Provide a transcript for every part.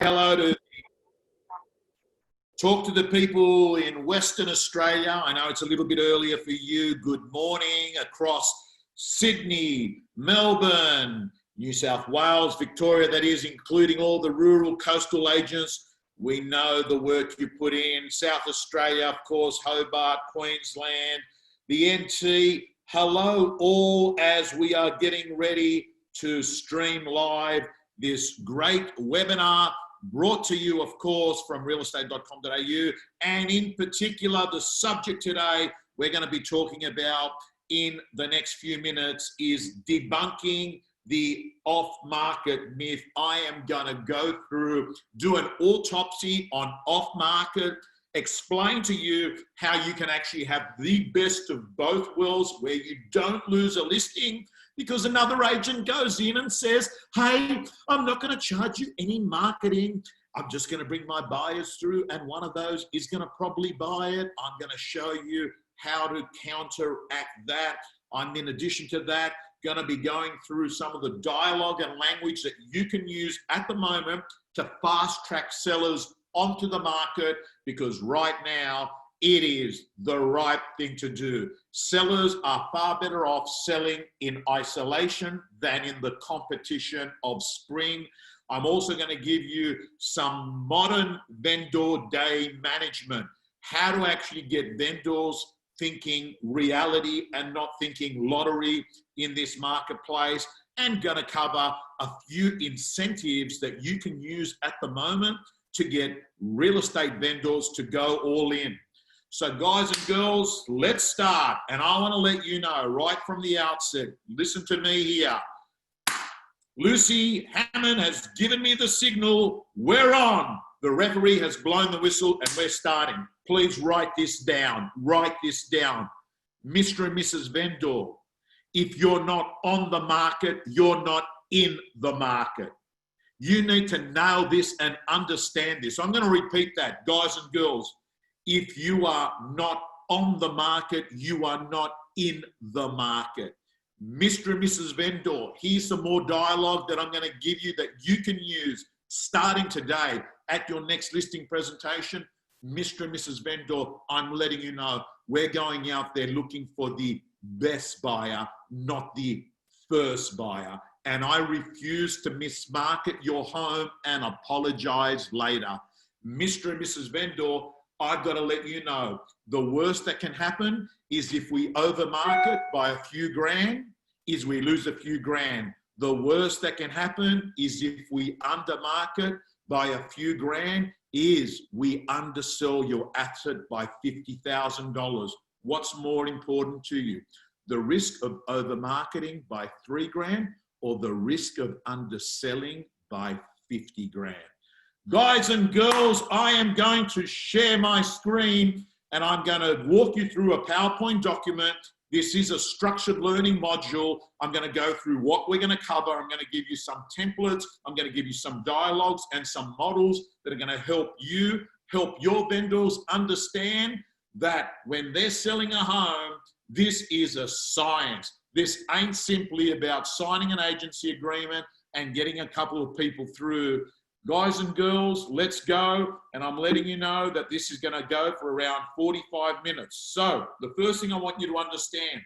Hello to talk to the people in Western Australia. I know it's a little bit earlier for you. Good morning across Sydney, Melbourne, New South Wales, Victoria, that is, including all the rural coastal agents. We know the work you put in. South Australia, of course, Hobart, Queensland, the NT. Hello all, as we are getting ready to stream live this great webinar brought to you, of course, from realestate.com.au. And in particular, the subject today we're going to be talking about in the next few minutes is debunking the off-market myth. I am going to go through, do an autopsy on off-market, explain to you how you can actually have the best of both worlds where you don't lose a listing because another agent goes in and says, hey, I'm not going to charge you any marketing. I'm just going to bring my buyers through, and one of those is going to probably buy it. I'm going to show you how to counteract that. I'm, in addition to that, going to be going through some of the dialogue and language that you can use at the moment to fast track sellers onto the market, because right now it is the right thing to do. Sellers are far better off selling in isolation than in the competition of spring. I'm also going to give you some modern vendor day management, how to actually get vendors thinking reality and not thinking lottery in this marketplace, and going to cover a few incentives that you can use at the moment to get real estate vendors to go all in. So guys and girls, let's start. And I want to let you know right from the outset, listen to me here. Lucy Hammond has given me the signal. We're on. The referee has blown the whistle and we're starting. Please write this down. Write this down. Mr. and Mrs. Vendor, if you're not on the market, you're not in the market. You need to nail this and understand this. I'm going to repeat that, guys and girls. If you are not on the market, you are not in the market. Mr. and Mrs. Vendor, here's some more dialogue that I'm going to give you that you can use starting today at your next listing presentation. Mr. and Mrs. Vendor, I'm letting you know we're going out there looking for the best buyer, not the first buyer. And I refuse to mismarket your home and apologize later. Mr. and Mrs. Vendor, I've got to let you know, the worst that can happen is if we overmarket by a few grand, is we lose a few grand. The worst that can happen is if we undermarket by a few grand, is we undersell your asset by $50,000. What's more important to you? The risk of overmarketing by 3 grand or the risk of underselling by 50 grand? Guys and girls, I am going to share my screen and I'm going to walk you through a PowerPoint document. This is a structured learning module. I'm going to go through what we're going to cover. I'm going to give you some templates. I'm going to give you some dialogues and some models that are going to help you, help your vendors understand that when they're selling a home, this is a science. This ain't simply about signing an agency agreement and getting a couple of people through. Guys and girls, let's go. And I'm letting you know that this is going to go for around 45 minutes. So the first thing I want you to understand,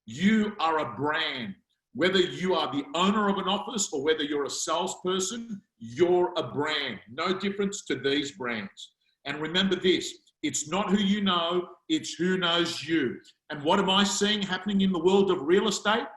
you are a brand. Whether you are the owner of an office or whether you're a salesperson, you're a brand. No difference to these brands. And remember this, it's not who you know, it's who knows you. And what am I seeing happening in the world of real estate?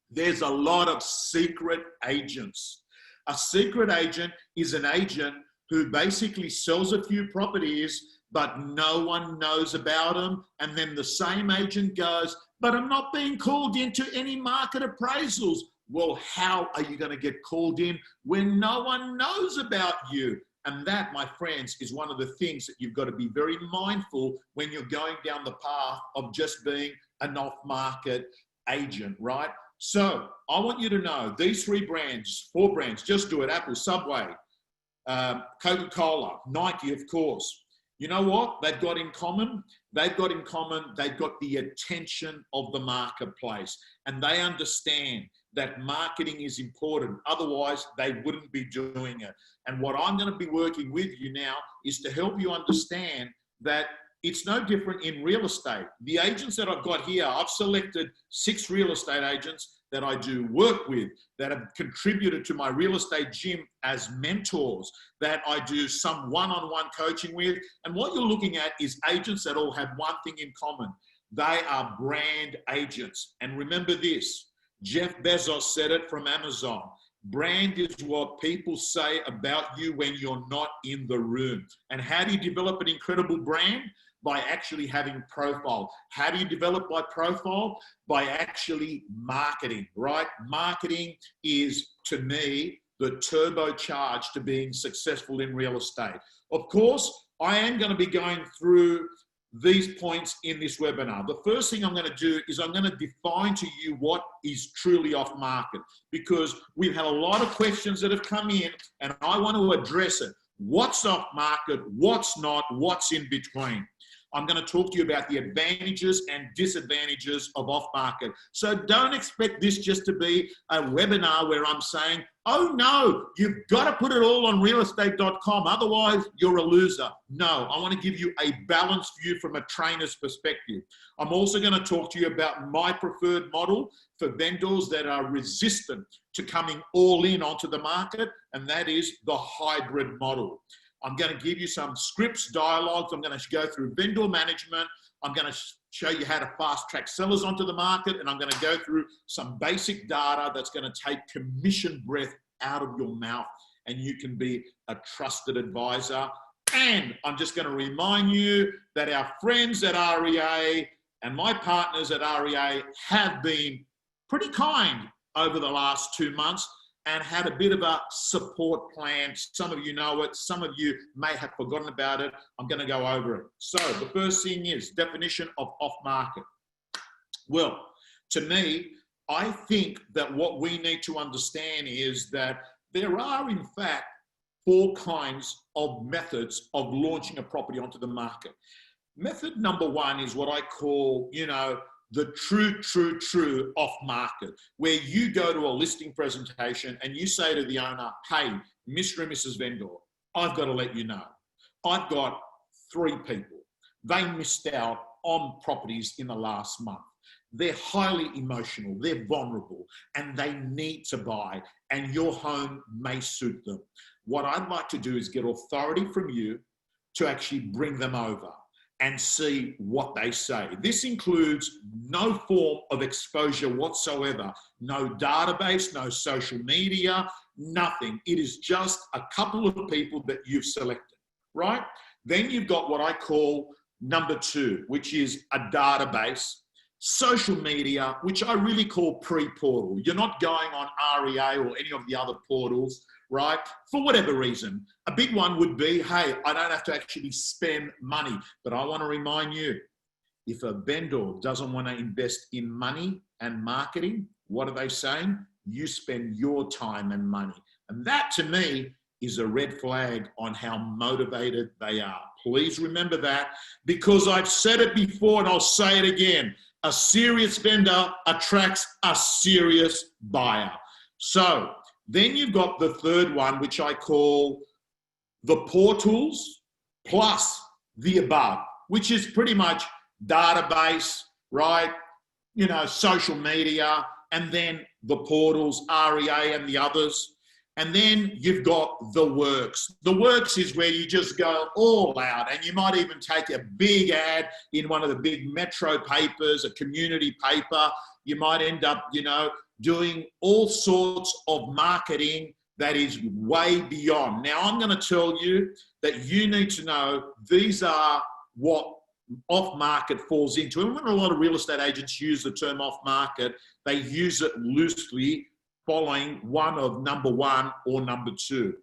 There's a lot of secret agents. A secret agent is an agent who basically sells a few properties, but no one knows about them. And then the same agent goes, but I'm not being called into any market appraisals. Well, how are you going to get called in when no one knows about you? And that, my friends, is one of the things that you've got to be very mindful when you're going down the path of just being an off-market agent, right? So I want you to know these 4 brands, just do it, Apple, Subway, Coca-Cola, Nike, of course. You know what they've got in common? They've got the attention of the marketplace, and they understand that marketing is important. Otherwise, they wouldn't be doing it. And what I'm going to be working with you now is to help you understand that it's no different in real estate. The agents that I've got here, I've selected 6 real estate agents that I do work with, that have contributed to my real estate gym as mentors, that I do some one-on-one coaching with. And what you're looking at is agents that all have one thing in common. They are brand agents. And remember this, Jeff Bezos said it from Amazon. Brand is what people say about you when you're not in the room. And how do you develop an incredible brand? By actually having profile. How do you develop by profile? By actually marketing, right? Marketing is, to me, the turbocharge to being successful in real estate. Of course, I am going to be going through these points in this webinar. The first thing I'm going to do is I'm going to define to you what is truly off market, because we've had a lot of questions that have come in and I want to address it. What's off market? What's not? What's in between? I'm going to talk to you about the advantages and disadvantages of off-market. So don't expect this just to be a webinar where I'm saying, oh no, you've got to put it all on realestate.com, otherwise you're a loser. No, I want to give you a balanced view from a trainer's perspective. I'm also going to talk to you about my preferred model for vendors that are resistant to coming all in onto the market, and that is the hybrid model. I'm going to give you some scripts, dialogues. I'm going to go through vendor management. I'm going to show you how to fast track sellers onto the market. And I'm going to go through some basic data that's going to take commission breath out of your mouth, and you can be a trusted advisor. And I'm just going to remind you that our friends at REA and my partners at REA have been pretty kind over the last 2 months and had a bit of a support plan. Some of you know it, some of you may have forgotten about it. I'm going to go over it. So the first thing is definition of off-market. Well, to me, I think that what we need to understand is that there are, in fact, 4 kinds of methods of launching a property onto the market. Method number 1 is what I call, the true off market, where you go to a listing presentation and you say to the owner, hey, Mr. and Mrs. Vendor, I've got to let you know, I've got 3 people. They missed out on properties in the last month. They're highly emotional, they're vulnerable, and they need to buy, and your home may suit them. What I'd like to do is get authority from you to actually bring them over and see what they say. This includes no form of exposure whatsoever, no database, no social media, nothing. It is just a couple of people that you've selected, right? Then you've got what I call number 2, which is a database, social media, which I really call pre-portal. You're not going on REA or any of the other portals, right? For whatever reason. A big one would be, hey, I don't have to actually spend money. But I want to remind you, if a vendor doesn't want to invest in money and marketing, what are they saying? You spend your time and money. And that, to me, is a red flag on how motivated they are. Please remember that, because I've said it before and I'll say it again. A serious vendor attracts a serious buyer. So then you've got the third one, which I call the portals plus the above, which is pretty much database, right? Social media, and then the portals, REA and the others. And then you've got the works. The works is where you just go all out, and you might even take a big ad in one of the big metro papers, a community paper. You might end up, doing all sorts of marketing that is way beyond. Now, I'm going to tell you that you need to know these are what off-market falls into. And when a lot of real estate agents use the term off-market, they use it loosely, following one of number 1 or number 2.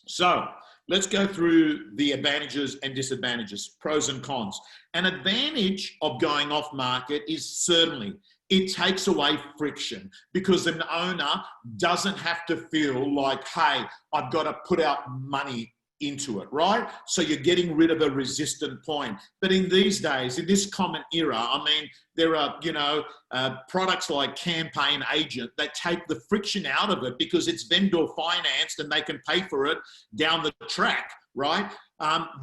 So let's go through the advantages and disadvantages, pros and cons. An advantage of going off market is certainly it takes away friction, because an owner doesn't have to feel like, hey, I've got to put out money into it, right? So you're getting rid of a resistant point. But in these days, in this common era, I mean, there are, products like Campaign Agent that take the friction out of it because it's vendor financed and they can pay for it down the track, right?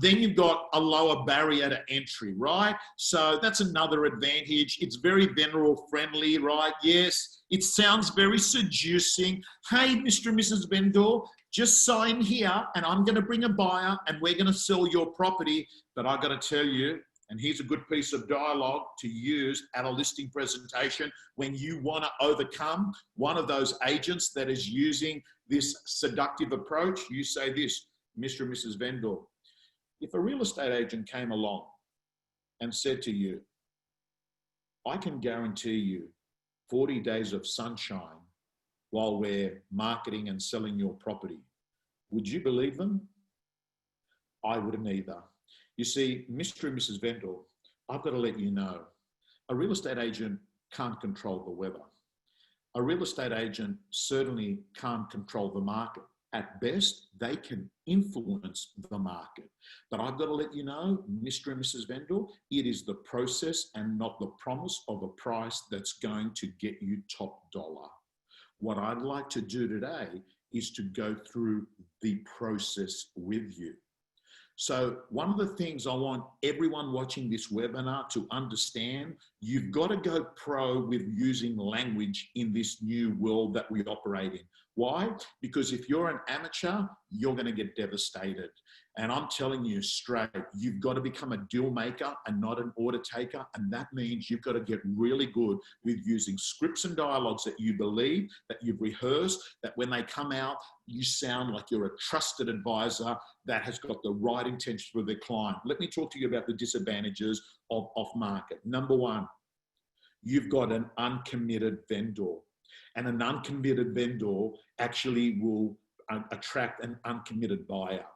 Then you've got a lower barrier to entry, right? So that's another advantage. It's very vendor friendly, right? Yes, it sounds very seducing. Hey, Mr. and Mrs. Vendor, just sign here and I'm going to bring a buyer and we're going to sell your property. But I've got to tell you, and here's a good piece of dialogue to use at a listing presentation when you want to overcome one of those agents that is using this seductive approach. You say this, Mr. and Mrs. Vendor, if a real estate agent came along and said to you, I can guarantee you 40 days of sunshine while we're marketing and selling your property, would you believe them? I wouldn't either. You see, Mr. and Mrs. Vendor, I've got to let you know, a real estate agent can't control the weather. A real estate agent certainly can't control the market. At best, they can influence the market. But I've got to let you know, Mr. and Mrs. Vendor, it is the process and not the promise of a price that's going to get you top dollar. What I'd like to do today is to go through the process with you. So one of the things I want everyone watching this webinar to understand, you've got to go pro with using language in this new world that we operate in. Why? Because if you're an amateur, you're going to get devastated. And I'm telling you straight, you've got to become a deal maker and not an order taker. And that means you've got to get really good with using scripts and dialogues that you believe, that you've rehearsed, that when they come out, you sound like you're a trusted advisor that has got the right intention for their client. Let me talk to you about the disadvantages of off-market. Number one, you've got an uncommitted vendor. And an uncommitted vendor actually will attract an uncommitted buyer.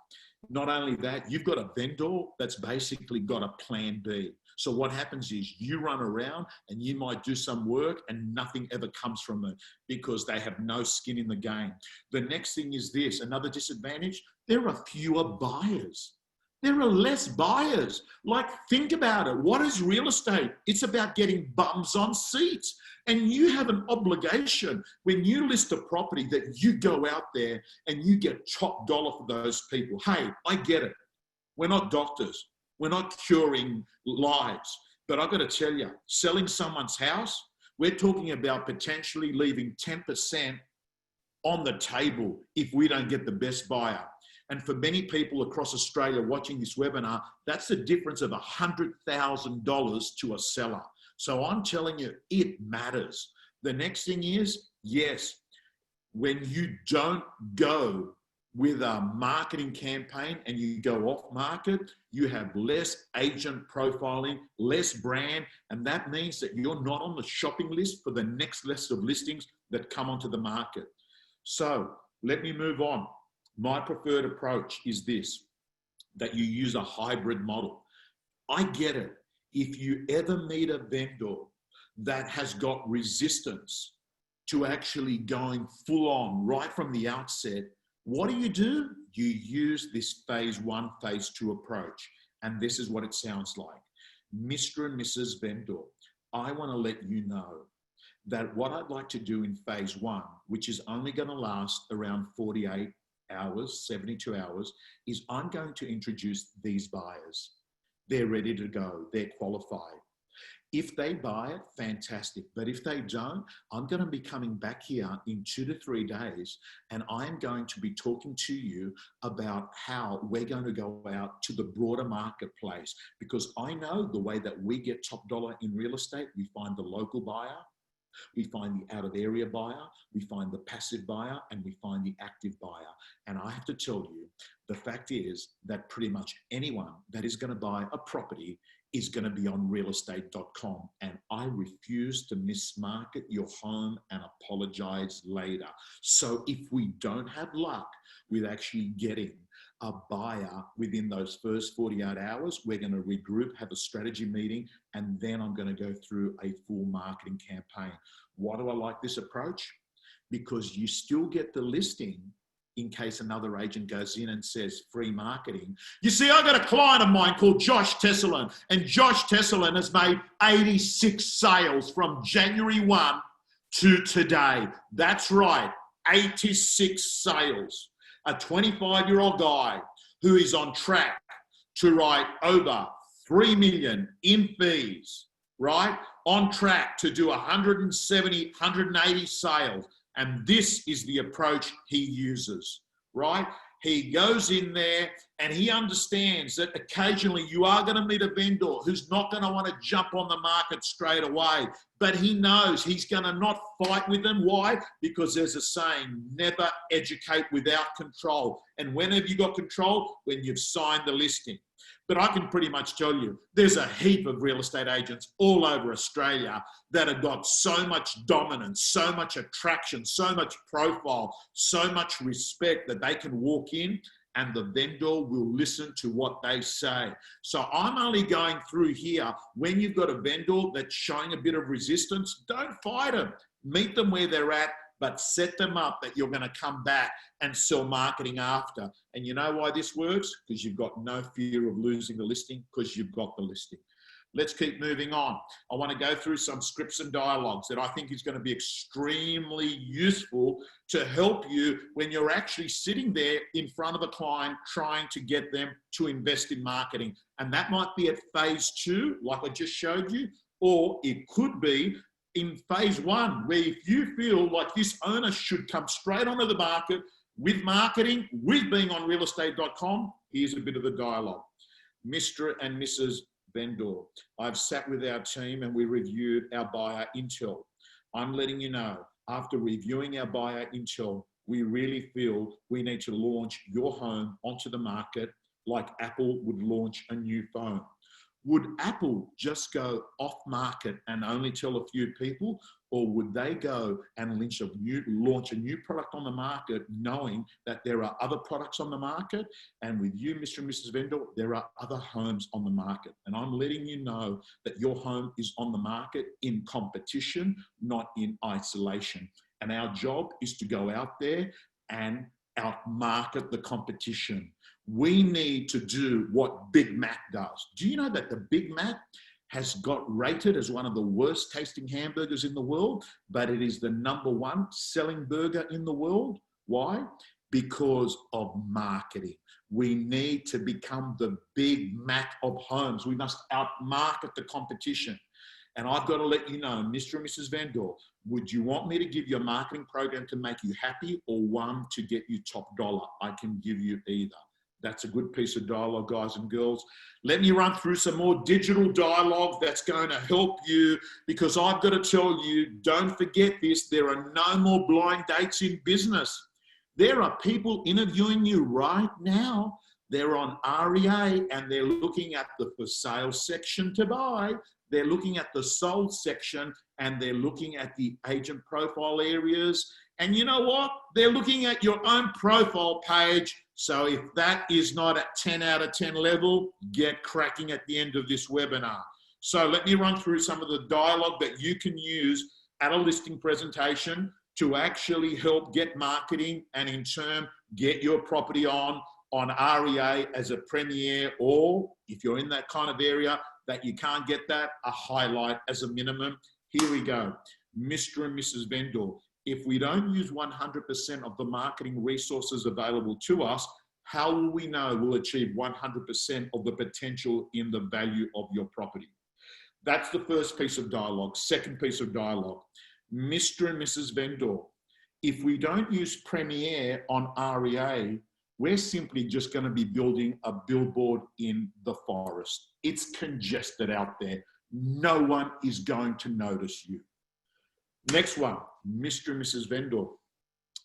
Not only that, you've got a vendor that's basically got a plan B. So what happens is you run around and you might do some work and nothing ever comes from it because they have no skin in the game. The next thing is this, another disadvantage, there are fewer buyers. There are less buyers. Like, think about it. What is real estate? It's about getting bums on seats. And you have an obligation when you list a property that you go out there and you get top dollar for those people. Hey, I get it. We're not doctors. We're not curing lives. But I've got to tell you, selling someone's house, we're talking about potentially leaving 10% on the table if we don't get the best buyer. And for many people across Australia watching this webinar, that's the difference of $100,000 to a seller. So I'm telling you, it matters. The next thing is, yes, when you don't go with a marketing campaign and you go off market, you have less agent profiling, less brand, and that means that you're not on the shopping list for the next list of listings that come onto the market. So let me move on. My preferred approach is this, that you use a hybrid model. I get it. If you ever meet a vendor that has got resistance to actually going full on right from the outset, what do? You use this phase 1, phase 2 approach. And this is what it sounds like. Mr. and Mrs. Vendor, I want to let you know that what I'd like to do in phase 1, which is only going to last around 48 hours, 72 hours, is I'm going to introduce these buyers. They're ready to go. They're qualified. If they buy it, fantastic. But if they don't, I'm going to be coming back here in 2 to 3 days, and I'm going to be talking to you about how we're going to go out to the broader marketplace, because I know the way that we get top dollar in real estate, we find the local buyer, we find the out of area buyer, we find the passive buyer, and we find the active buyer. And I have to tell you, the fact is that pretty much anyone that is going to buy a property is going to be on realestate.com. And I refuse to mismarket your home and apologize later. So if we don't have luck with actually getting a buyer within those first 48 hours, we're going to regroup, have a strategy meeting, and then I'm going to go through a full marketing campaign. Why do I like this approach? Because you still get the listing in case another agent goes in and says free marketing. You see, I got a client of mine called Josh Tesselin, and Josh Tesselin has made 86 sales from January 1 to today. That's right, 86 sales. A 25-year-old guy who is on track to write over 3 million in fees, right? On track to do 170, 180 sales. And this is the approach he uses, right? He goes in there and he understands that occasionally you are going to meet a vendor who's not going to want to jump on the market straight away, but he knows he's going to not fight with them. Why? Because there's a saying, never educate without control. And when have you got control? When you've signed the listing. But I can pretty much tell you, there's a heap of real estate agents all over Australia that have got so much dominance, so much attraction, so much profile, so much respect that they can walk in and the vendor will listen to what they say. So I'm only going through here, when you've got a vendor that's showing a bit of resistance, don't fight them. Meet them where they're at, but set them up that you're going to come back and sell marketing after. And you know why this works? Because you've got no fear of losing the listing, because you've got the listing. Let's keep moving on. I want to go through some scripts and dialogues that I think is going to be extremely useful to help you when you're actually sitting there in front of a client trying to get them to invest in marketing. And that might be at phase 2, like I just showed you, or it could be in phase 1, where if you feel like this owner should come straight onto the market with marketing, with being on realestate.com, here's a bit of the dialogue. Mr. and Mrs. Vendor, I've sat with our team and we reviewed our buyer intel. I'm letting you know, after reviewing our buyer intel, we really feel we need to launch your home onto the market like Apple would launch a new phone. Would Apple just go off market and only tell a few people, or would they go and launch a new product on the market knowing that there are other products on the market? And with you, Mr. and Mrs. Vendor, there are other homes on the market. And I'm letting you know that your home is on the market in competition, not in isolation. And our job is to go out there and outmarket the competition. We need to do what Big Mac does. Do you know that the Big Mac has got rated as one of the worst tasting hamburgers in the world, but it is the #1 selling burger in the world? Why? Because of marketing. We need to become the Big Mac of homes. We must outmarket the competition. And I've got to let you know, Mr. and Mrs. Vendor, would you want me to give you a marketing program to make you happy, or one to get you top dollar? I can give you either. That's a good piece of dialogue, guys and girls. Let me run through some more digital dialogue that's going to help you, because I've got to tell you, don't forget this, there are no more blind dates in business. There are people interviewing you right now. They're on REA and they're looking at the for sale section to buy. They're looking at the sold section and they're looking at the agent profile areas. And you know what? They're looking at your own profile page. So if that is not at 10 out of 10 level, get cracking at the end of this webinar. So let me run through some of the dialogue that you can use at a listing presentation to actually help get marketing and in turn get your property on REA as a premier, or if you're in that kind of area that you can't get that, a highlight as a minimum. Here we go. Mr. and Mrs. Vendor, if we don't use 100% of the marketing resources available to us, how will we know we'll achieve 100% of the potential in the value of your property? That's the first piece of dialogue. Second piece of dialogue. Mr. and Mrs. Vendor, if we don't use Premiere on REA, we're simply just going to be building a billboard in the forest. It's congested out there. No one is going to notice you. Next one, Mr. and Mrs. Vendor,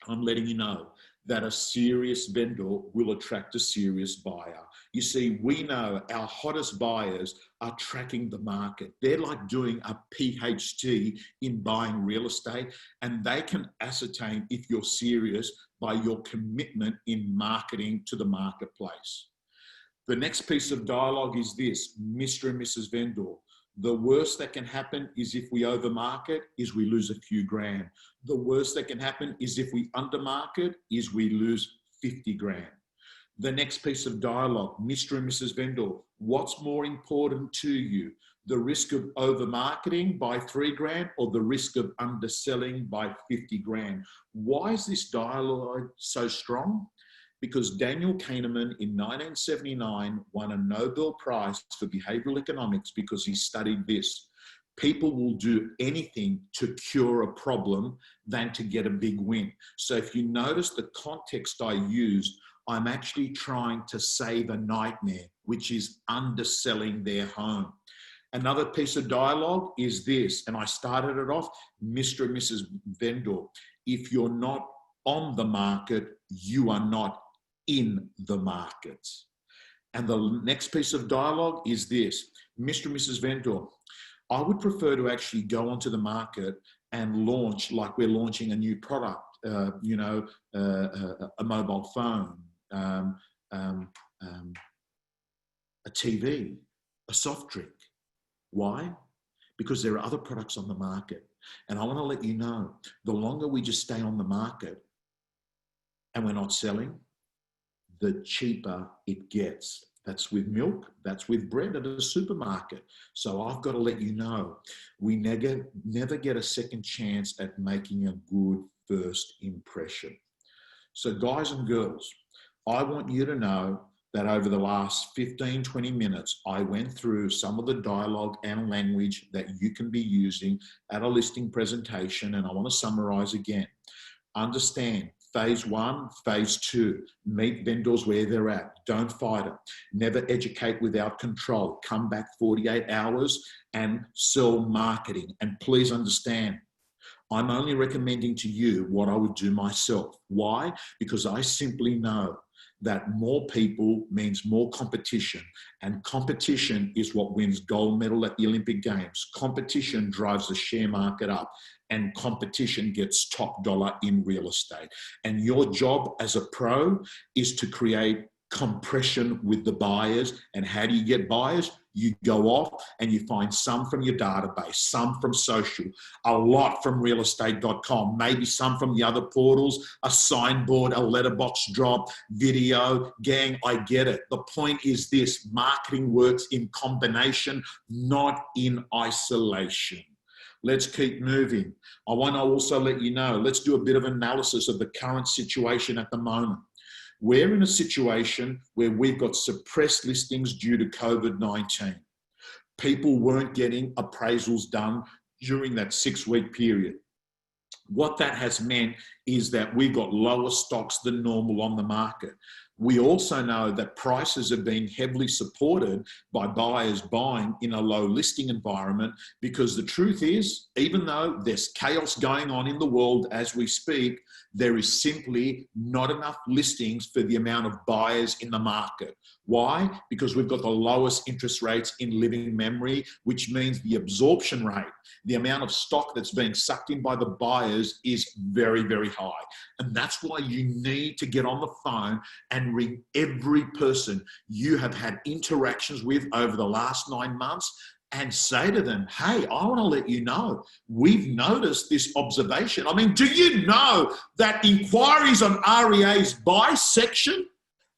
I'm letting you know that a serious vendor will attract a serious buyer. You see, we know our hottest buyers are tracking the market. They're like doing a PhD in buying real estate, and they can ascertain if you're serious by your commitment in marketing to the marketplace. The next piece of dialogue is this, Mr. and Mrs. Vendor. The worst that can happen is if we overmarket, is we lose a few grand. The worst that can happen is if we undermarket, is we lose 50 grand. The next piece of dialogue, Mr. and Mrs. Vendor, what's more important to you? The risk of over marketing by 3 grand or the risk of underselling by 50 grand? Why is this dialogue so strong? Because Daniel Kahneman in 1979 won a Nobel Prize for behavioral economics because he studied this. People will do anything to cure a problem than to get a big win. So if you notice the context I used, I'm actually trying to save a nightmare, which is underselling their home. Another piece of dialogue is this, and I started it off, Mr. and Mrs. Vendor, if you're not on the market, you are not in the market. And the next piece of dialogue is this, Mr. and Mrs. Vendor, I would prefer to actually go onto the market and launch like we're launching a new product, a mobile phone, a TV, a soft drink. Why? Because there are other products on the market. And I want to let you know, the longer we just stay on the market and we're not selling, the cheaper it gets. That's with milk, that's with bread at a supermarket. So I've got to let you know, we never get a second chance at making a good first impression. So guys and girls, I want you to know that over the last 15, 20 minutes, I went through some of the dialogue and language that you can be using at a listing presentation, and I want to summarize again. Understand, phase 1, phase 2, meet vendors where they're at. Don't fight them. Never educate without control. Come back 48 hours and sell marketing. And please understand, I'm only recommending to you what I would do myself. Why? Because I simply know that more people means more competition, and competition is what wins gold medal at the Olympic Games. Competition drives the share market up, and competition gets top dollar in real estate. And your job as a pro is to create compression with the buyers. And how do you get buyers? You go off and you find some from your database, some from social, a lot from realestate.com, maybe some from the other portals, a signboard, a letterbox drop, video. Gang, I get it. The point is this, marketing works in combination, not in isolation. Let's keep moving. I want to also let you know, let's do a bit of analysis of the current situation at the moment. We're in a situation where we've got suppressed listings due to COVID-19. People weren't getting appraisals done during that 6-week period. What that has meant is that we've got lower stocks than normal on the market. We also know that prices are being heavily supported by buyers buying in a low listing environment, because the truth is, even though there's chaos going on in the world as we speak, there is simply not enough listings for the amount of buyers in the market. Why? Because we've got the lowest interest rates in living memory, which means the absorption rate, the amount of stock that's being sucked in by the buyers, is very, very high. And that's why you need to get on the phone and ring every person you have had interactions with over the last 9 months and say to them, hey, I want to let you know, we've noticed this observation. I mean, do you know that inquiries on REA's buy section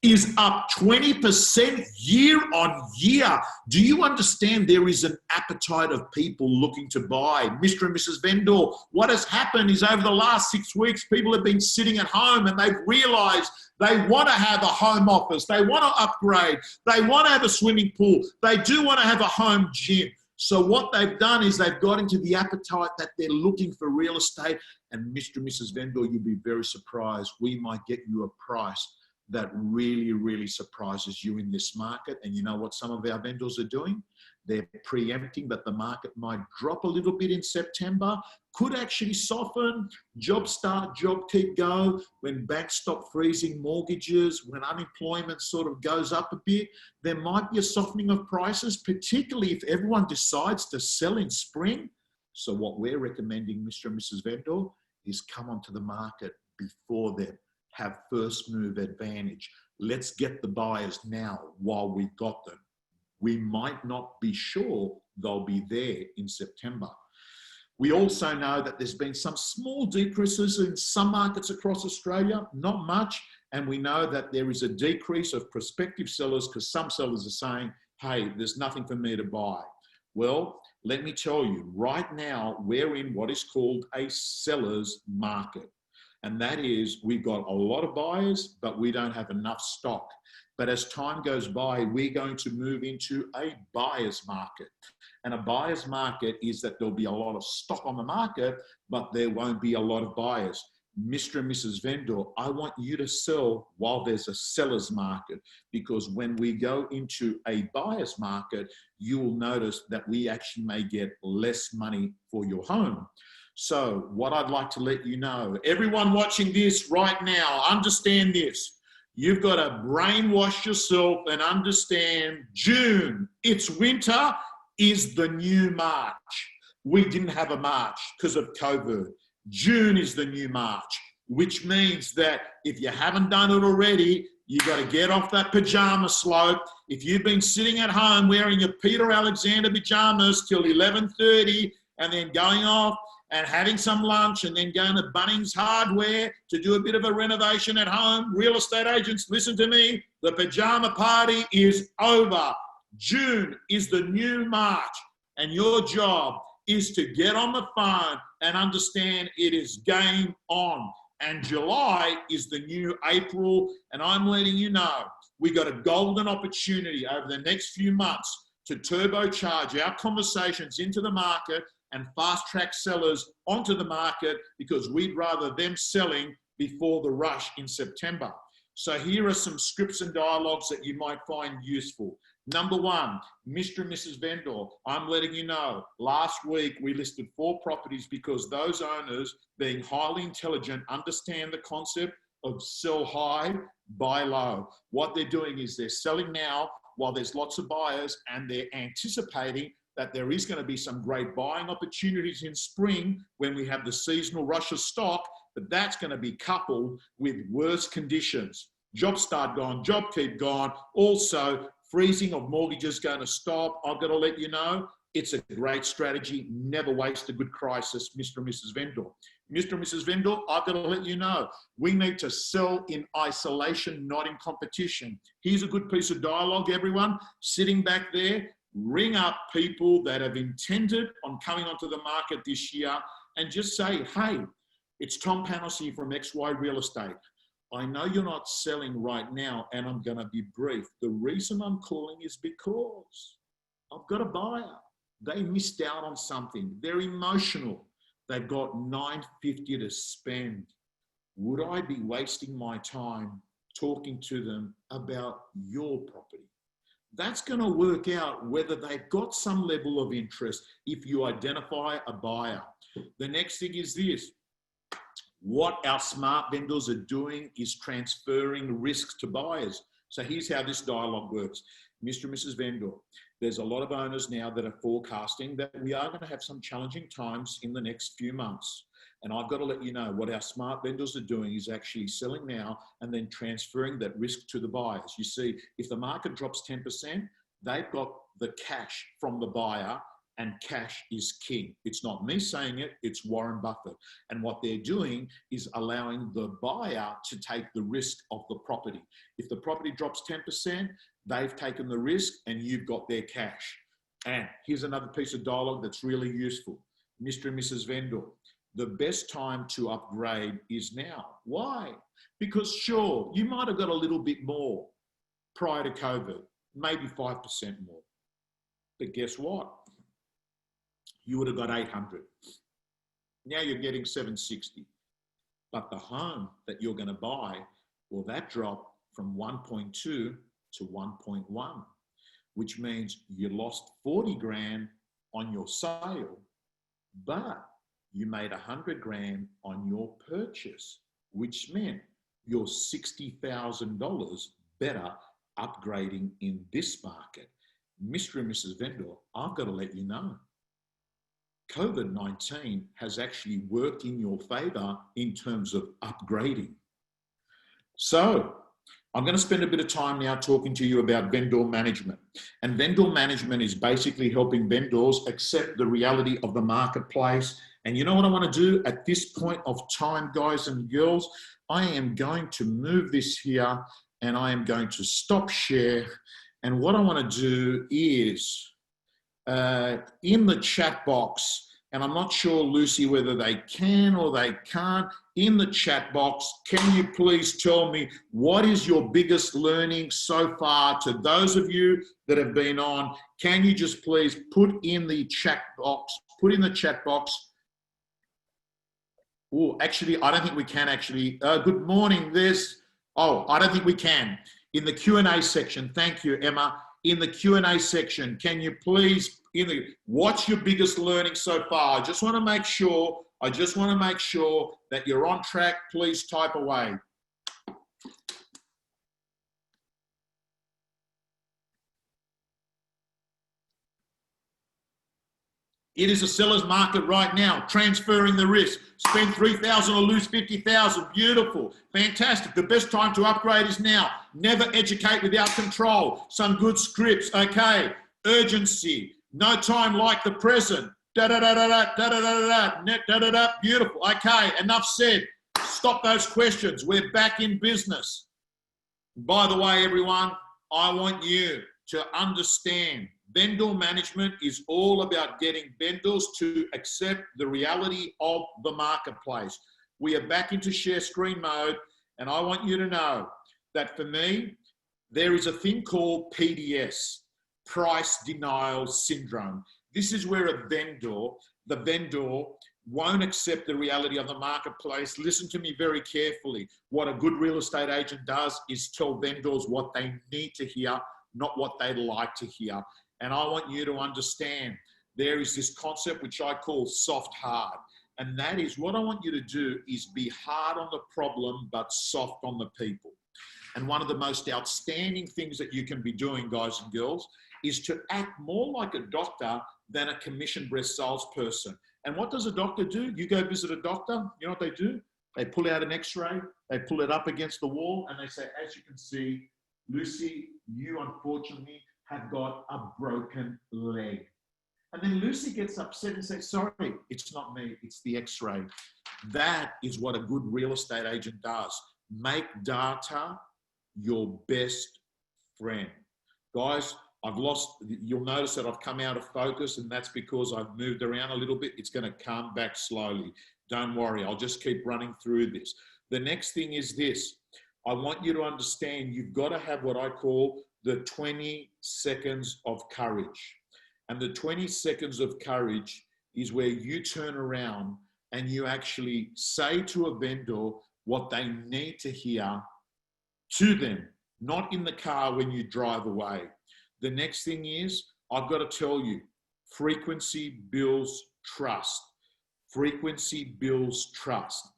is up 20% year on year? Do you understand there is an appetite of people looking to buy? Mr. and Mrs. Vendor, what has happened is over the last 6 weeks, people have been sitting at home and they've realized they want to have a home office, they want to upgrade, they want to have a swimming pool, they do want to have a home gym. So what they've done is they've got into the appetite that they're looking for real estate. And Mr. and Mrs. Vendor, you'll be very surprised. We might get you a price that really, really surprises you in this market. And you know what some of our vendors are doing? They're preempting that the market might drop a little bit in September, could actually soften, job start, job keep go, when banks stop freezing mortgages, when unemployment sort of goes up a bit, there might be a softening of prices, particularly if everyone decides to sell in spring. So what we're recommending, Mr. and Mrs. Vendor, is come onto the market before then. Have first move advantage. Let's get the buyers now while we've got them. We might not be sure they'll be there in September. We also know that there's been some small decreases in some markets across Australia, not much, And we know that there is a decrease of prospective sellers because some sellers are saying, hey, there's nothing for me to buy. Well, let me tell you, right now, we're in what is called a seller's market. And that is, we've got a lot of buyers, but we don't have enough stock. But as time goes by, we're going to move into a buyer's market. And a buyer's market is that there'll be a lot of stock on the market, but there won't be a lot of buyers. Mr. and Mrs. Vendor, I want you to sell while there's a seller's market, because when we go into a buyer's market, you will notice that we actually may get less money for your home. So what I'd like to let you know, everyone watching this right now, understand this. You've got to brainwash yourself and understand June, it's winter, is the new March. We didn't have a March because of COVID. June is the new March, which means that if you haven't done it already, you got to get off that pajama slope. If you've been sitting at home wearing your Peter Alexander pajamas till 11:30 and then going off and having some lunch and then going to Bunnings Hardware to do a bit of a renovation at home, real estate agents, listen to me, the pajama party is over. June is the new March, and your job is to get on the phone and understand it is game on. And July is the new April, and I'm letting you know, we got a golden opportunity over the next few months to turbocharge our conversations into the market and fast track sellers onto the market, because we'd rather them selling before the rush in September. So here are some scripts and dialogues that you might find useful. Number one, Mr. and Mrs. Vendor, I'm letting you know, last week we listed 4 properties because those owners, being highly intelligent, understand the concept of sell high, buy low. What they're doing is they're selling now while there's lots of buyers, and they're anticipating that there is going to be some great buying opportunities in spring when we have the seasonal rush of stock, but that's going to be coupled with worse conditions. Job start gone, job keep gone. Also, freezing of mortgages going to stop. I've got to let you know, it's a great strategy. Never waste a good crisis, Mr. and Mrs. Vendor. Mr. and Mrs. Vendor, I've got to let you know, we need to sell in isolation, not in competition. Here's a good piece of dialogue, everyone. Sitting back there, ring up people that have intended on coming onto the market this year and just say, hey, it's Tom Panos here from XY Real Estate. I know you're not selling right now, and I'm going to be brief. The reason I'm calling is because I've got a buyer. They missed out on something. They're emotional. They've got $950 to spend. Would I be wasting my time talking to them about your property? That's going to work out whether they've got some level of interest if you identify a buyer. The next thing is this. What our smart vendors are doing is transferring risks to buyers. So here's how this dialogue works. Mr. and Mrs. Vendor, there's a lot of owners now that are forecasting that we are going to have some challenging times in the next few months. And I've got to let you know what our smart vendors are doing is actually selling now and then transferring that risk to the buyers. You see, if the market drops 10%, they've got the cash from the buyer, and cash is king. It's not me saying it, it's Warren Buffett. And what they're doing is allowing the buyer to take the risk of the property. If the property drops 10%, they've taken the risk and you've got their cash. And here's another piece of dialogue that's really useful. Mr. and Mrs. Vendor, the best time to upgrade is now. Why? Because sure, you might have got a little bit more prior to COVID, maybe 5% more. But guess what? You would have got 800. Now you're getting 760. But the home that you're going to buy, well, that dropped from 1.2 to 1.1, which means you lost 40 grand on your sale, but you made 100 grand on your purchase, which meant you're $60,000 better upgrading in this market. Mr. and Mrs. Vendor, I've got to let you know, COVID-19 has actually worked in your favor in terms of upgrading. So I'm going to spend a bit of time now talking to you about vendor management. And vendor management is basically helping vendors accept the reality of the marketplace And you know what I want to do at this point of time, guys and girls? I am going to move this here and I am going to stop share. And what I want to do is in the chat box, and I'm not sure, Lucy, whether they can or they can't, in the chat box, can you please tell me what is your biggest learning so far? To those of you that have been on, can you just please put in the chat box, Oh, actually, I don't think we can actually. Good morning, I don't think we can. In the Q&A section, thank you, Emma. In the Q&A section, can you please, what's your biggest learning so far? I just want to make sure that you're on track. Please type away. It is a seller's market right now, transferring the risk. Spend 3,000 or lose 50,000. Beautiful, fantastic. The best time to upgrade is now. Never educate without control. Some good scripts, okay. Urgency, no time like the present. Beautiful, okay, enough said. Stop those questions. We're back in business. By the way, everyone, I want you to understand vendor management is all about getting vendors to accept the reality of the marketplace. We are back into share screen mode, and I want you to know that for me, there is a thing called PDS, price denial syndrome. This is where the vendor won't accept the reality of the marketplace. Listen to me very carefully. What a good real estate agent does is tell vendors what they need to hear, not what they like to hear. And I want you to understand there is this concept which I call soft hard. And that is what I want you to do is be hard on the problem, but soft on the people. And one of the most outstanding things that you can be doing, guys and girls, is to act more like a doctor than a commission-breast salesperson. And what does a doctor do? You go visit a doctor, you know what they do? They pull out an x-ray, they pull it up against the wall, and they say, as you can see, Lucy, you unfortunately have got a broken leg. And then Lucy gets upset and says, sorry, it's not me, it's the x-ray. That is what a good real estate agent does. Make data your best friend. Guys, you'll notice that I've come out of focus, and that's because I've moved around a little bit. It's going to come back slowly. Don't worry, I'll just keep running through this. The next thing is this. I want you to understand you've got to have what I call the 20 seconds of courage. And the 20 seconds of courage is where you turn around and you actually say to a vendor what they need to hear to them, not in the car when you drive away. The next thing is, I've got to tell you, frequency builds trust. Frequency builds trust.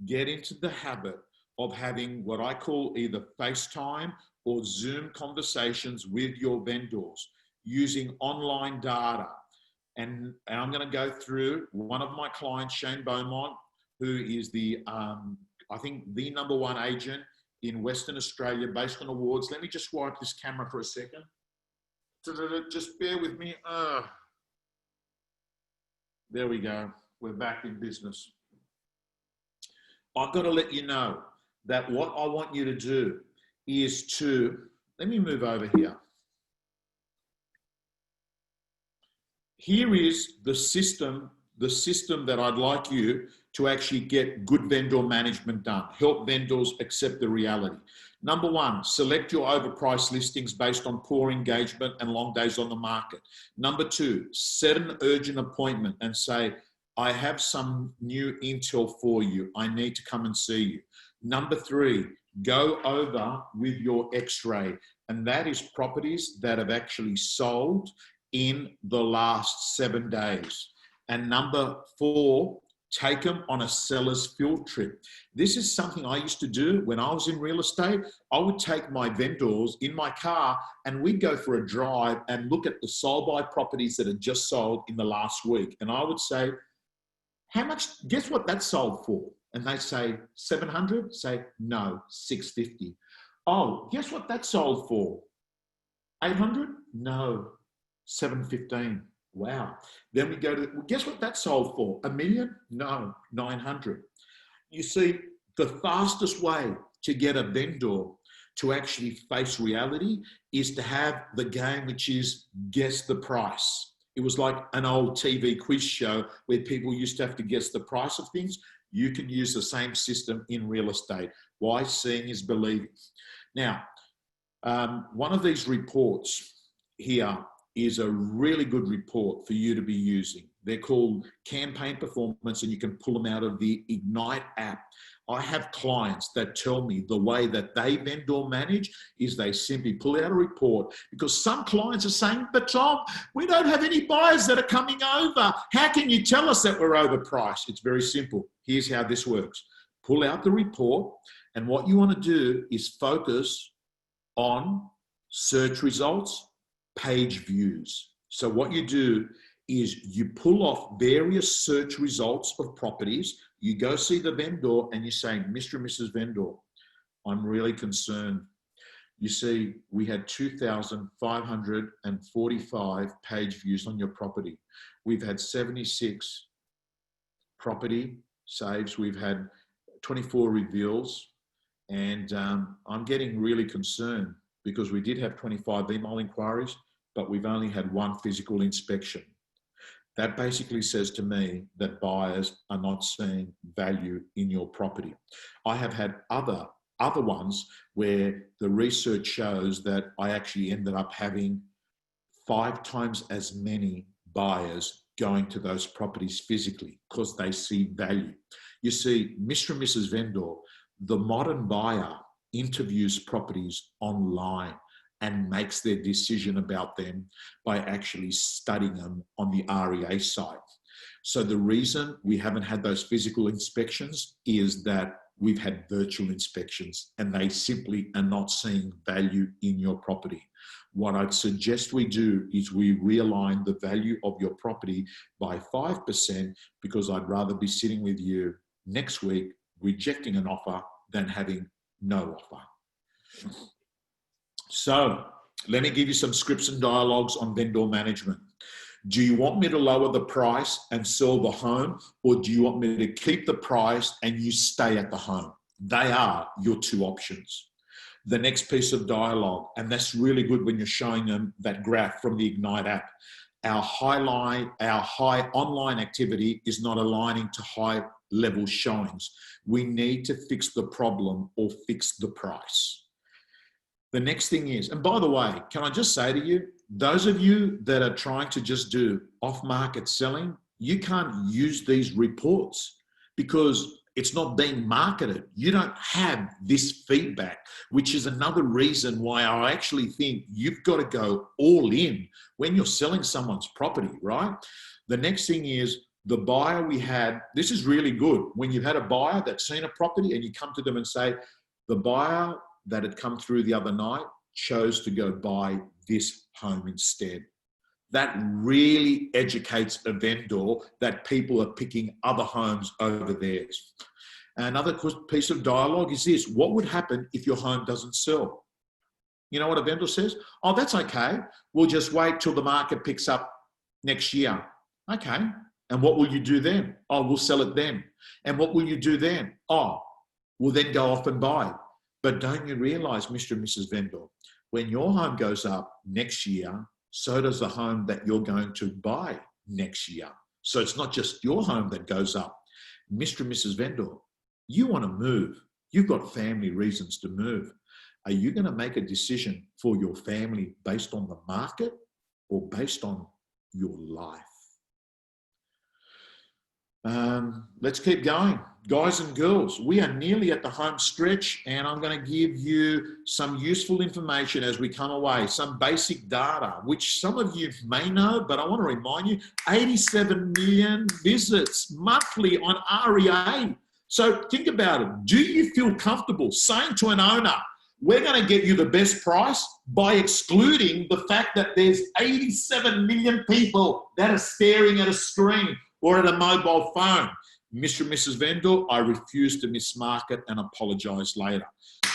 Get into the habit of having what I call either FaceTime or Zoom conversations with your vendors using online data. And I'm going to go through one of my clients, Shane Beaumont, who is I think the #1 agent in Western Australia based on awards. Let me just wipe this camera for a second. Just bear with me. There we go. We're back in business. I've got to let you know that what I want you to do is let me move over here. Here is the system that I'd like you to actually get good vendor management done. Help vendors accept the reality. Number 1, select your overpriced listings based on poor engagement and long days on the market. Number 2, set an urgent appointment and say, I have some new intel for you. I need to come and see you. Number 3, go over with your x-ray. And that is properties that have actually sold in the last 7 days. And number 4, take them on a seller's field trip. This is something I used to do when I was in real estate. I would take my vendors in my car and we'd go for a drive and look at the sold by properties that had just sold in the last week. And I would say, how much, guess what that sold for? And they say 700, say no, 650. Oh, guess what that sold for? 800? No, 715. Wow. Then we go to, well, guess what that sold for? $1 million? No, 900. You see, the fastest way to get a vendor to actually face reality is to have the game, which is guess the price. It was like an old TV quiz show where people used to have to guess the price of things. You can use the same system in real estate. Why? Seeing is believing. Now, one of these reports here is a really good report for you to be using. They're called campaign performance, and you can pull them out of the Ignite app. I have clients that tell me the way that they vendor manage is they simply pull out a report, because some clients are saying, but Tom, we don't have any buyers that are coming over. How can you tell us that we're overpriced? It's very simple. Here's how this works. Pull out the report, and what you want to do is focus on search results, page views. So what you do is you pull off various search results of properties. You go see the vendor and you say, Mr. and Mrs. Vendor, I'm really concerned. You see, we had 2,545 page views on your property. We've had 76 property saves. We've had 24 reveals. And I'm getting really concerned because we did have 25 email inquiries, but we've only had one physical inspection. That basically says to me that buyers are not seeing value in your property. I have had other ones where the research shows that I actually ended up having 5 times as many buyers going to those properties physically because they see value. You see, Mr. and Mrs. Vendor, the modern buyer interviews properties online and makes their decision about them by actually studying them on the REA site. So the reason we haven't had those physical inspections is that we've had virtual inspections and they simply are not seeing value in your property. What I'd suggest we do is we realign the value of your property by 5%, because I'd rather be sitting with you next week rejecting an offer than having no offer. So let me give you some scripts and dialogues on vendor management. Do you want me to lower the price and sell the home, or do you want me to keep the price and you stay at the home? They are your 2 options. The next piece of dialogue, and that's really good when you're showing them that graph from the Ignite app. Our high online activity is not aligning to high level showings. We need to fix the problem or fix the price. The next thing is, and by the way, can I just say to you, those of you that are trying to just do off-market selling, you can't use these reports because it's not being marketed. You don't have this feedback, which is another reason why I actually think you've got to go all in when you're selling someone's property, right? The next thing is the buyer we had. This is really good. When you've had a buyer that's seen a property and you come to them and say, the buyer that had come through the other night chose to go buy this home instead. That really educates a vendor that people are picking other homes over theirs. Another piece of dialogue is this: what would happen if your home doesn't sell? You know what a vendor says? Oh, that's okay. We'll just wait till the market picks up next year. Okay. And what will you do then? Oh, we'll sell it then. And what will you do then? Oh, we'll then go off and buy. But don't you realize, Mr. and Mrs. Vendor, when your home goes up next year, so does the home that you're going to buy next year. So it's not just your home that goes up. Mr. and Mrs. Vendor, you want to move. You've got family reasons to move. Are you going to make a decision for your family based on the market or based on your life? Let's keep going. Guys and girls, we are nearly at the home stretch, and I'm going to give you some useful information as we come away, some basic data, which some of you may know, but I want to remind you, 87 million visits monthly on REA. So think about it. Do you feel comfortable saying to an owner, we're going to get you the best price by excluding the fact that there's 87 million people that are staring at a screen or at a mobile phone? Mr. and Mrs. Vendor, I refuse to mismarket and apologize later.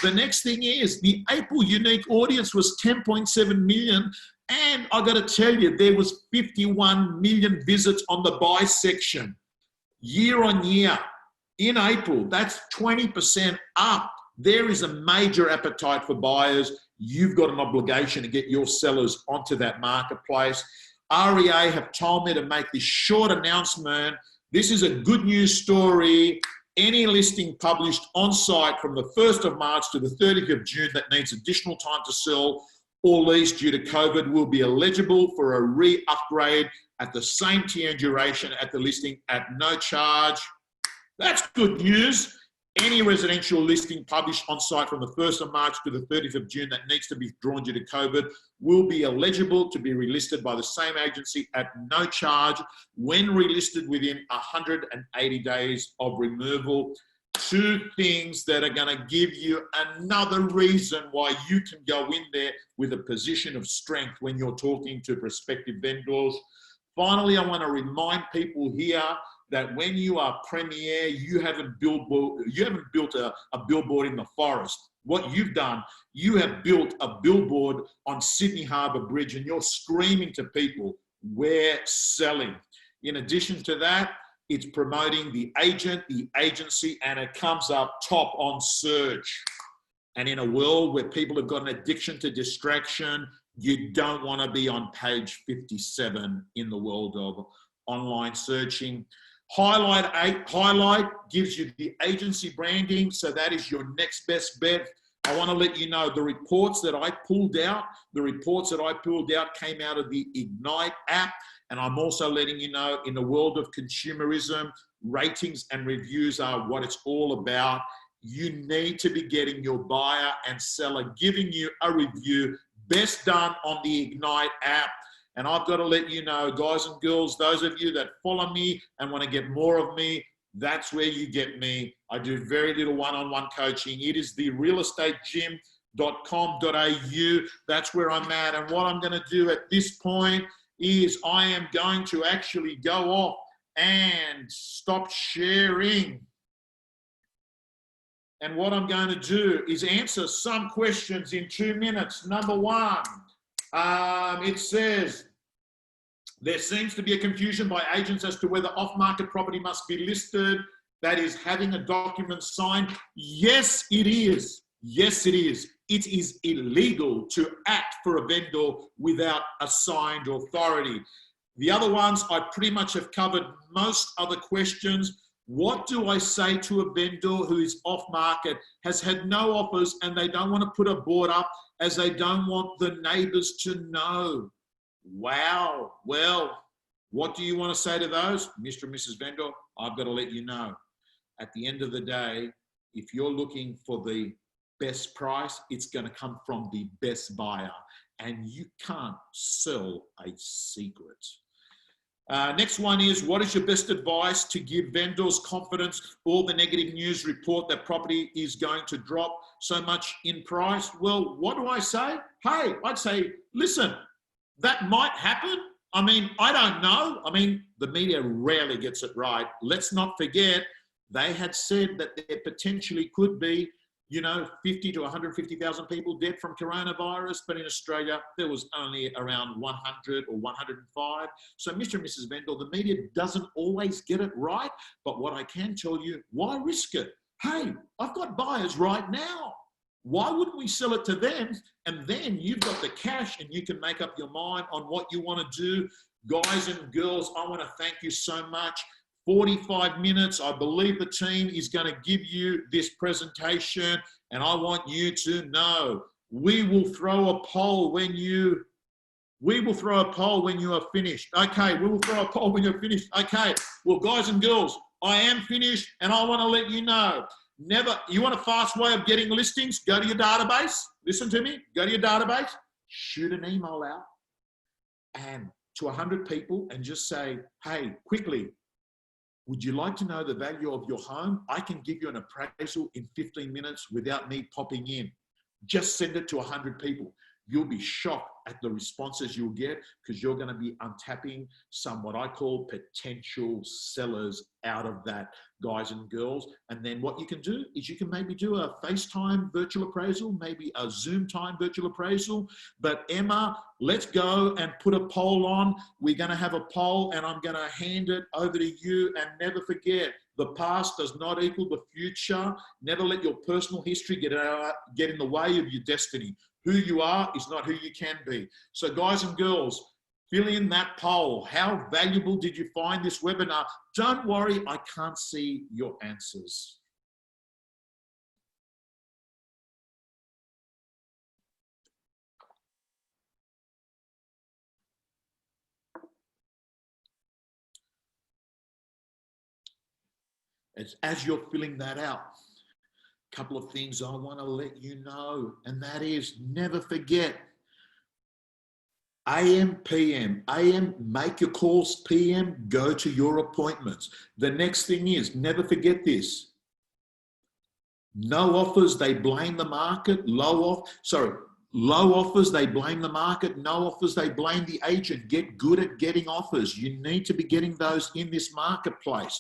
The next thing is the April unique audience was 10.7 million. And I got to tell you, there was 51 million visits on the buy section year on year in April. That's 20% up. There is a major appetite for buyers. You've got an obligation to get your sellers onto that marketplace. REA have told me to make this short announcement. This is a good news story. Any listing published on site from the 1st of March to the 30th of June that needs additional time to sell or lease due to COVID will be eligible for a re-upgrade at the same tier and duration at the listing at no charge. That's good news. Any residential listing published on site from the 1st of March to the 30th of June that needs to be drawn due to COVID will be eligible to be relisted by the same agency at no charge when relisted within 180 days of removal. Two things that are going to give you another reason why you can go in there with a position of strength when you're talking to prospective vendors. Finally, I want to remind people here that when you are premier, you haven't built a billboard in the forest. What you've done, you have built a billboard on Sydney Harbour Bridge and you're screaming to people, we're selling. In addition to that, it's promoting the agent, the agency, and it comes up top on search. And in a world where people have got an addiction to distraction, you don't want to be on page 57 in the world of online searching. Highlight gives you the agency branding, so that is your next best bet. I want to let you know the reports that I pulled out came out of the Ignite app. And I'm also letting you know, in the world of consumerism, ratings and reviews are what it's all about. You need to be getting your buyer and seller giving you a review, best done on the Ignite app. And I've got to let you know, guys and girls, those of you that follow me and want to get more of me, that's where you get me. I do very little one-on-one coaching. It is the realestate.com.au. That's where I'm at. And what I'm going to do at this point is I am going to actually go off and stop sharing. And what I'm going to do is answer some questions in 2 minutes. Number one, it says, there seems to be a confusion by agents as to whether off-market property must be listed, that is, having a document signed. Yes, it is. Yes, it is. It is illegal to act for a vendor without a signed authority. The other ones, I pretty much have covered most other questions. What do I say to a vendor who is off market, has had no offers, and they don't want to put a board up as they don't want the neighbors to know? Wow. Well, what do you want to say to those? Mr. and Mrs. Vendor, I've got to let you know. At the end of the day, if you're looking for the best price, it's going to come from the best buyer, and you can't sell a secret. Next one is, what is your best advice to give vendors confidence or the negative news report that property is going to drop so much in price? Well, what do I say? Hey, I'd say, listen, that might happen. I mean, I don't know. I mean, the media rarely gets it right. Let's not forget, they had said that there potentially could be 50 to 150,000 people dead from coronavirus, but in Australia, there was only around 100 or 105. So, Mr. and Mrs. Vendor, the media doesn't always get it right, but what I can tell you, why risk it? Hey, I've got buyers right now. Why wouldn't we sell it to them? And then you've got the cash and you can make up your mind on what you want to do. Guys and girls, I want to thank you so much. 45 minutes. I believe the team is going to give you this presentation, and I want you to know we will throw a poll when you are finished. Okay, we will throw a poll when you're finished. Okay, well, guys and girls, I am finished, and I want to let you know, you want a fast way of getting listings? Go to your database. Listen to me. Go to your database, shoot an email out and to 100 people and just say, hey, quickly, would you like to know the value of your home? I can give you an appraisal in 15 minutes without me popping in. Just send it to 100 people. you'll be shocked at the responses you'll get, because you're going to be untapping some what I call potential sellers out of that, guys and girls. And then what you can do is you can maybe do a FaceTime virtual appraisal, maybe a Zoom time virtual appraisal. But Emma, let's go and put a poll on. We're going to have a poll and I'm going to hand it over to you. And never forget, the past does not equal the future. Never let your personal history get in the way of your destiny. Who you are is not who you can be. So guys and girls, fill in that poll. How valuable did you find this webinar? Don't worry, I can't see your answers. As you're filling that out, a couple of things I want to let you know, and that is, never forget, AM, PM, AM, make your calls, PM, go to your appointments. The next thing is, never forget this. No offers, they blame the market. Low offers, they blame the market. No offers, they blame the agent. Get good at getting offers. You need to be getting those in this marketplace.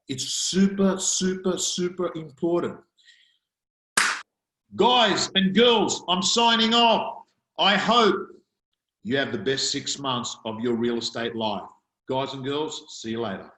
It's super, super, super important. Guys and girls, I'm signing off. I hope you have the best 6 months of your real estate life. Guys and girls, see you later.